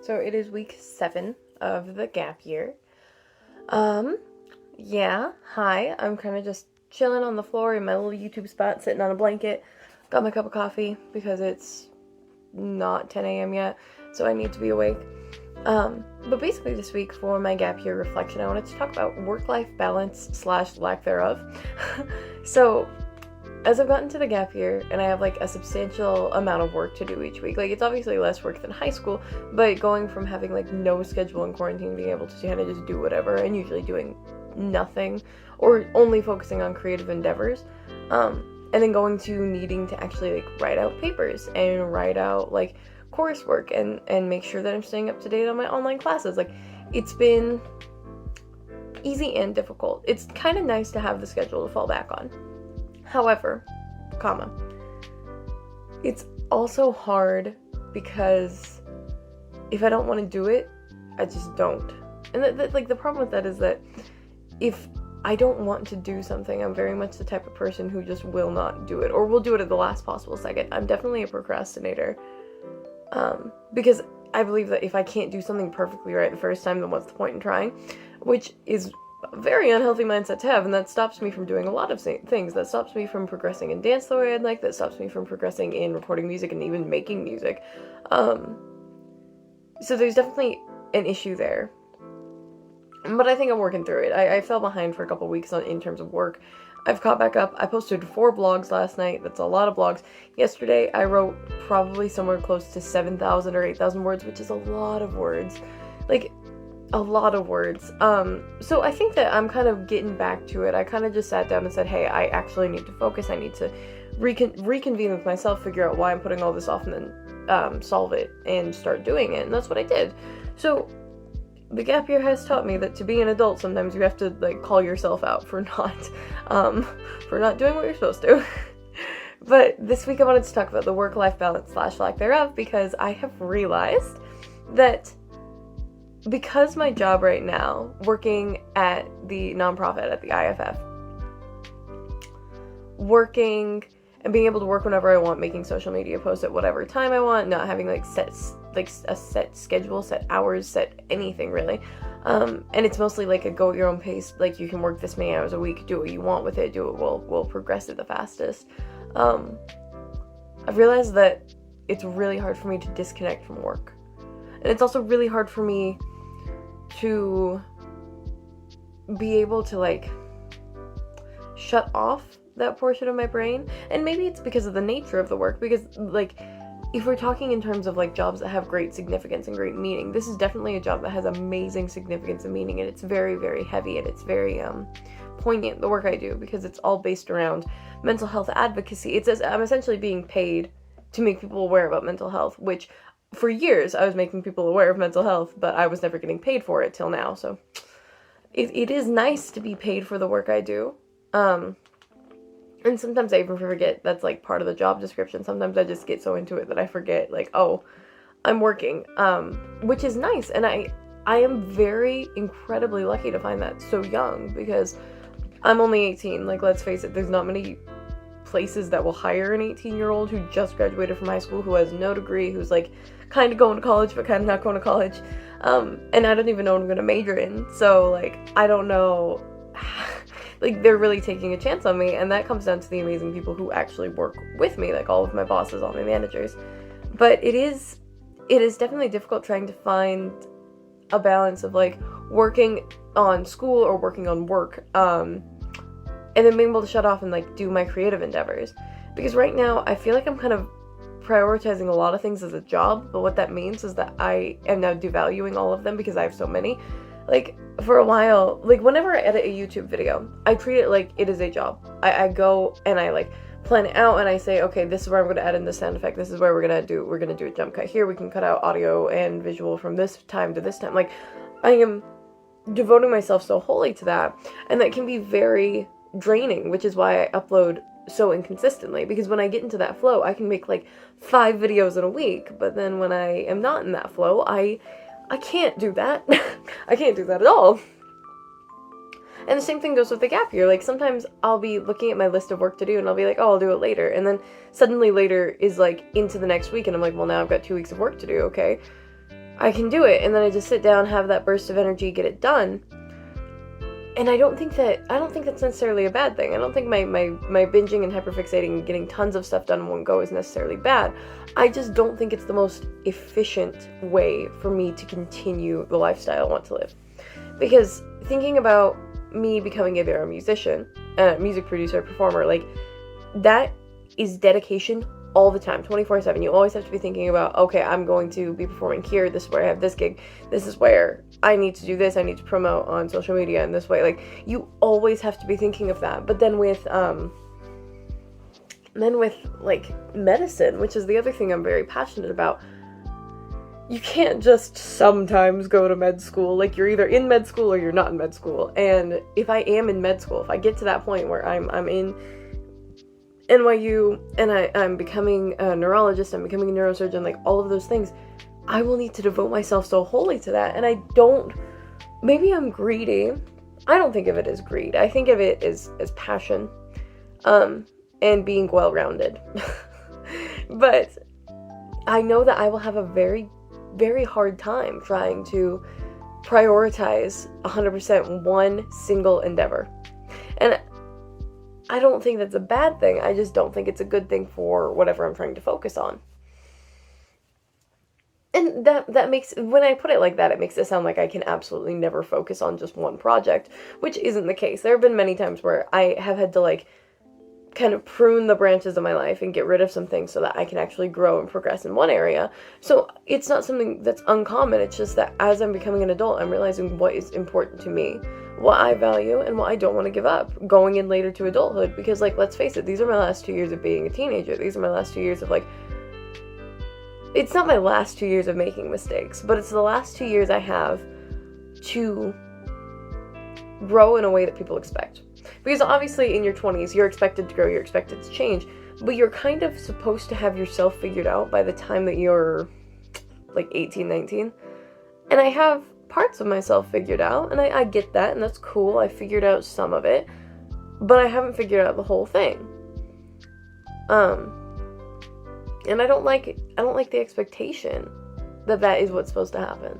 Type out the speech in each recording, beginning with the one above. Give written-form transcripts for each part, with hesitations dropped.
So it is week 7 of the gap year. Yeah, hi, I'm kind of just chilling on the floor in my little YouTube spot, sitting on a blanket. Got my cup of coffee because it's not 10 a.m. yet, so I need to be awake. But basically this week for my gap year reflection, I wanted to talk about work-life balance / lack thereof. So as I've gotten to the gap year and I have like a substantial amount of work to do each week, like it's obviously less work than high school, but going from having like no schedule in quarantine, being able to kind of just do whatever and usually doing nothing or only focusing on creative endeavors, and then going to needing to actually like write out papers and write out like coursework and make sure that I'm staying up to date on my online classes. Like it's been easy and difficult. It's kind of nice to have the schedule to fall back on. However, it's also hard because if I don't want to do it, I just don't. And the problem with that is that if I don't want to do something, I'm very much the type of person who just will not do it, or will do it at the last possible second. I'm definitely a procrastinator, because I believe that if I can't do something perfectly right the first time, then what's the point in trying? Which is a very unhealthy mindset to have, and that stops me from doing a lot of things. That stops me from progressing in dance the way I'd like, that stops me from progressing in recording music and even making music. So there's definitely an issue there. But I think I'm working through it. I fell behind for a couple weeks in terms of work. I've caught back up. I posted 4 blogs last night. That's a lot of blogs. Yesterday, I wrote probably somewhere close to 7,000 or 8,000 words, which is a lot of words. Like, a lot of words. So I think that I'm kind of getting back to it. I kind of just sat down and said, hey, I actually need to focus. I need to reconvene with myself, figure out why I'm putting all this off, and then solve it and start doing it. And that's what I did. So the gap year has taught me that to be an adult, sometimes you have to like call yourself out for not doing what you're supposed to. But this week I wanted to talk about the work-life balance / lack thereof, because I have realized that because my job right now, working at the nonprofit at the IFF, working and being able to work whenever I want, making social media posts at whatever time I want, not having like a set schedule, set hours, set anything really. And it's mostly like a go at your own pace, like you can work this many hours a week, do what you want with it, do it will progress it the fastest. I've realized that it's really hard for me to disconnect from work. And it's also really hard for me to be able to like shut off that portion of my brain. And maybe it's because of the nature of the work, because like if we're talking in terms of like jobs that have great significance and great meaning, this is definitely a job that has amazing significance and meaning, and it's very, very heavy, and it's very poignant, the work I do, because it's all based around mental health advocacy. It says I'm essentially being paid to make people aware about mental health, which for years I was making people aware of mental health, but I was never getting paid for it till now. So it is nice to be paid for the work I do. And sometimes I even forget that's like part of the job description. Sometimes I just get so into it that I forget like, oh, I'm working, which is nice. And I am very incredibly lucky to find that so young, because I'm only 18. Like, let's face it, there's not many places that will hire an 18-year-old who just graduated from high school, who has no degree, who's like kind of going to college but kind of not going to college. And I don't even know what I'm going to major in. So like, I don't know. Like, they're really taking a chance on me, and that comes down to the amazing people who actually work with me, like all of my bosses, all my managers. But it is definitely difficult trying to find a balance of like working on school or working on work, and then being able to shut off and like do my creative endeavors. Because right now I feel like I'm kind of prioritizing a lot of things as a job, but what that means is that I am now devaluing all of them because I have so many. Like, for a while, like, whenever I edit a YouTube video, I treat it like it is a job. I go and I, like, plan it out, and I say, okay, this is where I'm going to add in this sound effect, this is where we're going to do a jump cut here, we can cut out audio and visual from this time to this time. Like, I am devoting myself so wholly to that, and that can be very draining, which is why I upload so inconsistently, because when I get into that flow, I can make, like, 5 videos in a week, but then when I am not in that flow, I can't do that. I can't do that at all. And the same thing goes with the gap year. Like, sometimes I'll be looking at my list of work to do, and I'll be like, oh, I'll do it later. And then suddenly later is, like, into the next week, and I'm like, well, now I've got 2 weeks of work to do, okay. I can do it, and then I just sit down, have that burst of energy, get it done. And I don't think that's necessarily a bad thing. I don't think my binging and hyperfixating and getting tons of stuff done in one go is necessarily bad. I just don't think it's the most efficient way for me to continue the lifestyle I want to live. Because thinking about me becoming either a musician, music producer, performer, like, that is dedication all the time, 24/7. You always have to be thinking about, okay, I'm going to be performing here, this is where I have this gig, this is where I need to do this, I need to promote on social media in this way. Like, you always have to be thinking of that. But then with like medicine, which is the other thing I'm very passionate about, you can't just sometimes go to med school. Like, you're either in med school or you're not in med school. And if I am in med school, if I get to that point where I'm in NYU and I'm becoming a neurologist, I'm becoming a neurosurgeon, like, all of those things, I will need to devote myself so wholly to that. And maybe I'm greedy. I don't think of it as greed. I think of it as passion, and being well-rounded. But I know that I will have a very, very hard time trying to prioritize 100% one single endeavor. And I don't think that's a bad thing. I just don't think it's a good thing for whatever I'm trying to focus on. And that makes, when I put it like that, it makes it sound like I can absolutely never focus on just one project, which isn't the case. There have been many times where I have had to, like, kind of prune the branches of my life and get rid of some things so that I can actually grow and progress in one area. So it's not something that's uncommon. It's just that as I'm becoming an adult, I'm realizing what is important to me, what I value, and what I don't want to give up going in later to adulthood. Because, like, let's face it, these are my last 2 years of being a teenager. These are my last 2 years of, like, it's not my last 2 years of making mistakes, but it's the last 2 years I have to grow in a way that people expect. Because obviously in your 20s, you're expected to grow, you're expected to change, but you're kind of supposed to have yourself figured out by the time that you're like 18, 19. And I have parts of myself figured out, and I get that, and that's cool. I figured out some of it, but I haven't figured out the whole thing. And I don't like the expectation that is what's supposed to happen.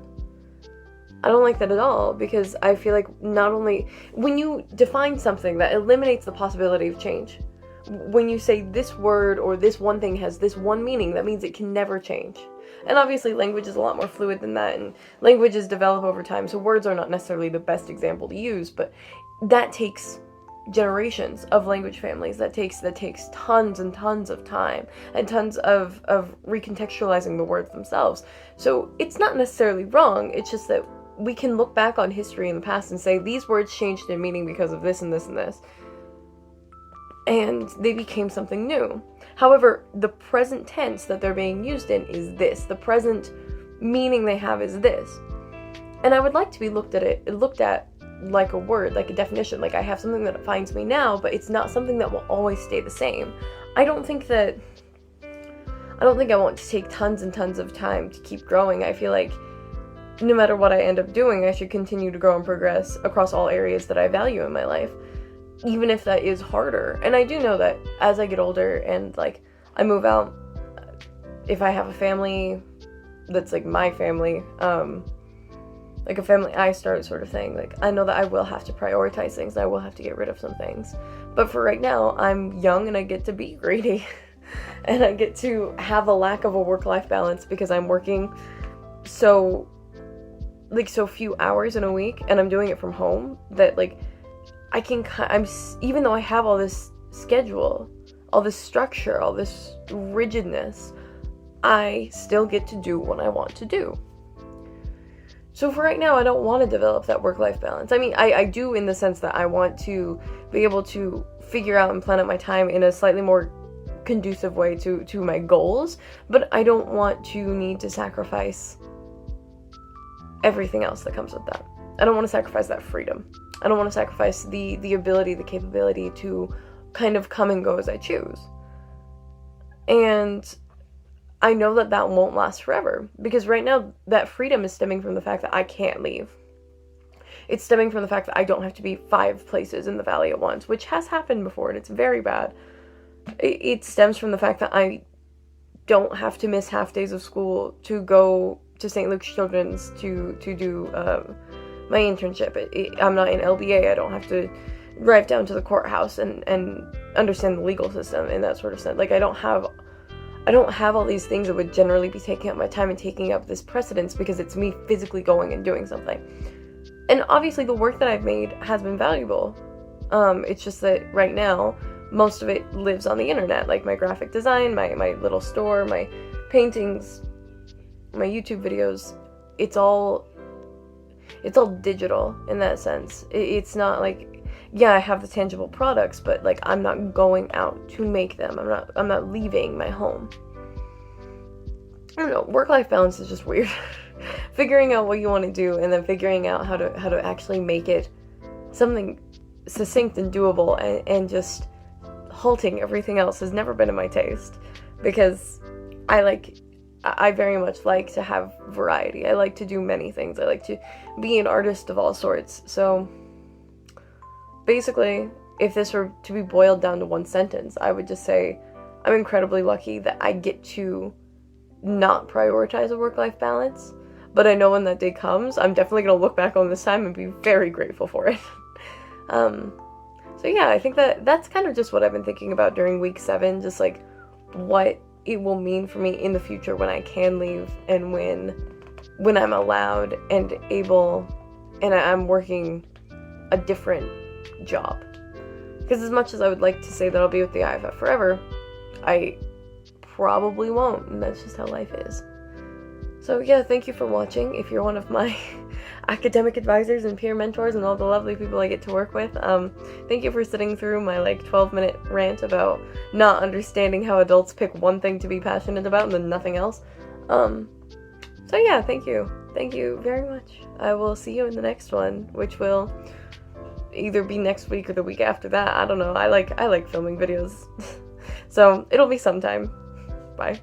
I don't like that at all, because I feel like not only when you define something that eliminates the possibility of change, when you say this word or this one thing has this one meaning, that means it can never change. And obviously language is a lot more fluid than that, and languages develop over time, so words are not necessarily the best example to use, but that takes generations of language families. That takes tons and tons of time and tons of recontextualizing the words themselves. So it's not necessarily wrong, it's just that we can look back on history in the past and say these words changed in meaning because of this and this and this, and they became something new. However, the present tense that they're being used in is this. The present meaning they have is this. And I would like to be looked at like a word, like a definition. Like, I have something that defines me now, but it's not something that will always stay the same. I don't think I want to take tons and tons of time to keep growing. I feel like no matter what I end up doing, I should continue to grow and progress across all areas that I value in my life, even if that is harder. And I do know that as I get older and, like, I move out, if I have a family that's like my family, like a family I start sort of thing, like, I know that I will have to prioritize things, I will have to get rid of some things. But for right now, I'm young and I get to be greedy and I get to have a lack of a work-life balance because I'm working so few hours in a week, and I'm doing it from home, that, like, even though I have all this schedule, all this structure, all this rigidness, I still get to do what I want to do. So for right now, I don't want to develop that work-life balance. I mean, I do, in the sense that I want to be able to figure out and plan out my time in a slightly more conducive way to my goals, but I don't want to need to sacrifice everything else that comes with that. I don't want to sacrifice that freedom. I don't want to sacrifice the ability, the capability to kind of come and go as I choose. And I know that won't last forever, because right now that freedom is stemming from the fact that I can't leave. It's stemming from the fact that I don't have to be 5 places in the valley at once, which has happened before, and it's very bad. It stems from the fact that I don't have to miss half days of school to go to to St. Luke's Children's to do my internship. I'm not in LBA. I don't have to drive down to the courthouse and understand the legal system in that sort of sense. Like, I don't have all these things that would generally be taking up my time and taking up this precedence because it's me physically going and doing something. And obviously the work that I've made has been valuable. It's just that right now, most of it lives on the internet, like my graphic design, my little store, my paintings, my YouTube videos. It's all digital in that sense. It's not like, yeah, I have the tangible products, but like I'm not going out to make them. I'm not leaving my home. I don't know, work-life balance is just weird. Figuring out what you want to do and then figuring out how to actually make it something succinct and doable, and just halting everything else has never been in my taste, because I very much like to have variety. I like to do many things. I like to be an artist of all sorts. So basically, if this were to be boiled down to one sentence, I would just say I'm incredibly lucky that I get to not prioritize a work-life balance, but I know when that day comes, I'm definitely going to look back on this time and be very grateful for it. So yeah, I think that's kind of just what I've been thinking about during week 7, just like what it will mean for me in the future when I can leave, and when I'm allowed and able, and I'm working a different job. Because as much as I would like to say that I'll be with the IFF forever, I probably won't, and that's just how life is. So yeah, thank you for watching. If you're one of my academic advisors and peer mentors and all the lovely people I get to work with, thank you for sitting through my like 12-minute rant about not understanding how adults pick one thing to be passionate about and then nothing else. So yeah, thank you very much. I will see you in the next one, which will either be next week or the week after that. I don't know. I like filming videos. So it'll be sometime. Bye.